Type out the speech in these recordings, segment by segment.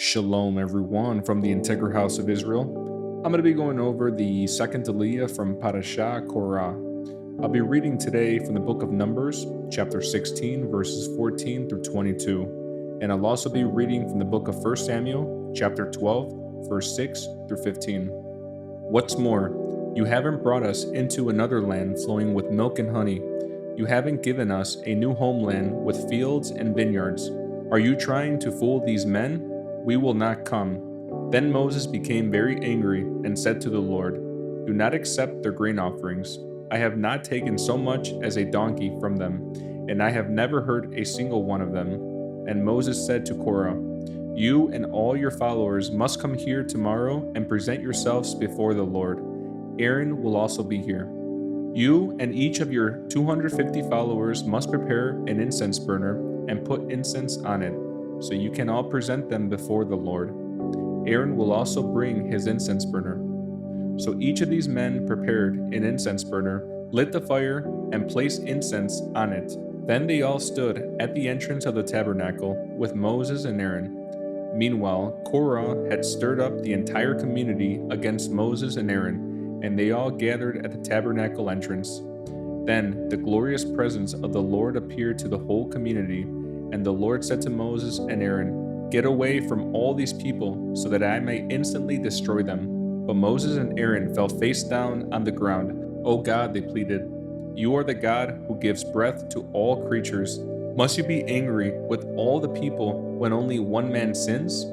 Shalom, everyone, from the Integral House of Israel. I'm going to be going over the second Aliyah from Parashah, Korach. I'll be reading today from the book of Numbers, chapter 16, verses 14 through 22. And I'll also be reading from the book of 1 Samuel, chapter 12, verse 6 through 15. What's more, you haven't brought us into another land flowing with milk and honey. You haven't given us a new homeland with fields and vineyards. Are you trying to fool these men? We will not come. Then Moses became very angry and said to the Lord, Do not accept their grain offerings. I have not taken so much as a donkey from them, and I have never hurt a single one of them. And Moses said to Korah, You and all your followers must come here tomorrow and present yourselves before the Lord. Aaron will also be here. You and each of your 250 followers must prepare an incense burner and put incense on it, so you can all present them before the Lord. Aaron will also bring his incense burner. So each of these men prepared an incense burner, lit the fire, and placed incense on it. Then they all stood at the entrance of the tabernacle with Moses and Aaron. Meanwhile, Korah had stirred up the entire community against Moses and Aaron, and they all gathered at the tabernacle entrance. Then the glorious presence of the Lord appeared to the whole community. And the Lord said to Moses and Aaron, Get away from all these people, so that I may instantly destroy them. But Moses and Aaron fell face down on the ground. O God, they pleaded, You are the God who gives breath to all creatures. Must you be angry with all the people when only one man sins?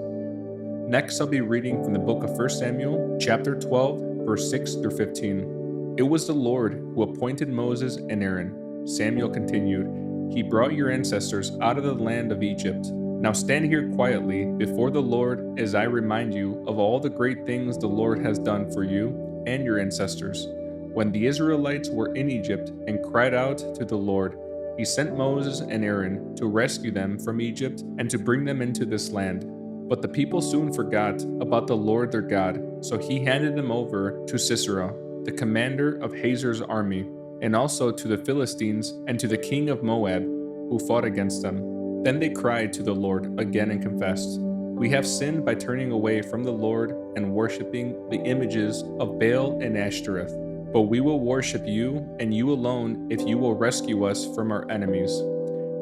Next, I'll be reading from the book of 1 Samuel, chapter 12, verse 6 through 15. It was the Lord who appointed Moses and Aaron. Samuel continued, He brought your ancestors out of the land of Egypt. Now stand here quietly before the Lord as I remind you of all the great things the Lord has done for you and your ancestors. When the Israelites were in Egypt and cried out to the Lord, He sent Moses and Aaron to rescue them from Egypt and to bring them into this land. But the people soon forgot about the Lord their God, so He handed them over to Sisera, the commander of Hazor's army, and also to the Philistines and to the king of Moab, who fought against them. Then they cried to the Lord again and confessed, We have sinned by turning away from the Lord and worshipping the images of Baal and Ashtoreth. But we will worship you and you alone if you will rescue us from our enemies.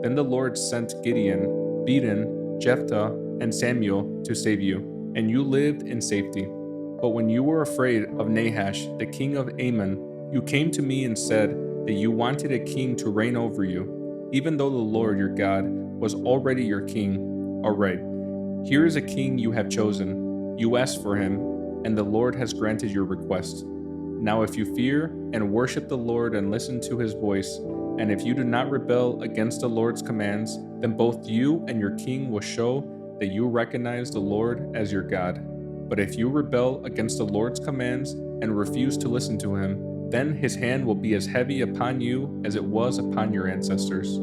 Then the Lord sent Gideon, Bedan, Jephthah, and Samuel to save you, and you lived in safety. But when you were afraid of Nahash, the king of Ammon, you came to me and said that you wanted a king to reign over you, even though the Lord your God was already your king. All right, here is a king you have chosen. You asked for him, and the Lord has granted your request. Now if you fear and worship the Lord and listen to his voice, and if you do not rebel against the Lord's commands, then both you and your king will show that you recognize the Lord as your God. But if you rebel against the Lord's commands and refuse to listen to him, then his hand will be as heavy upon you as it was upon your ancestors.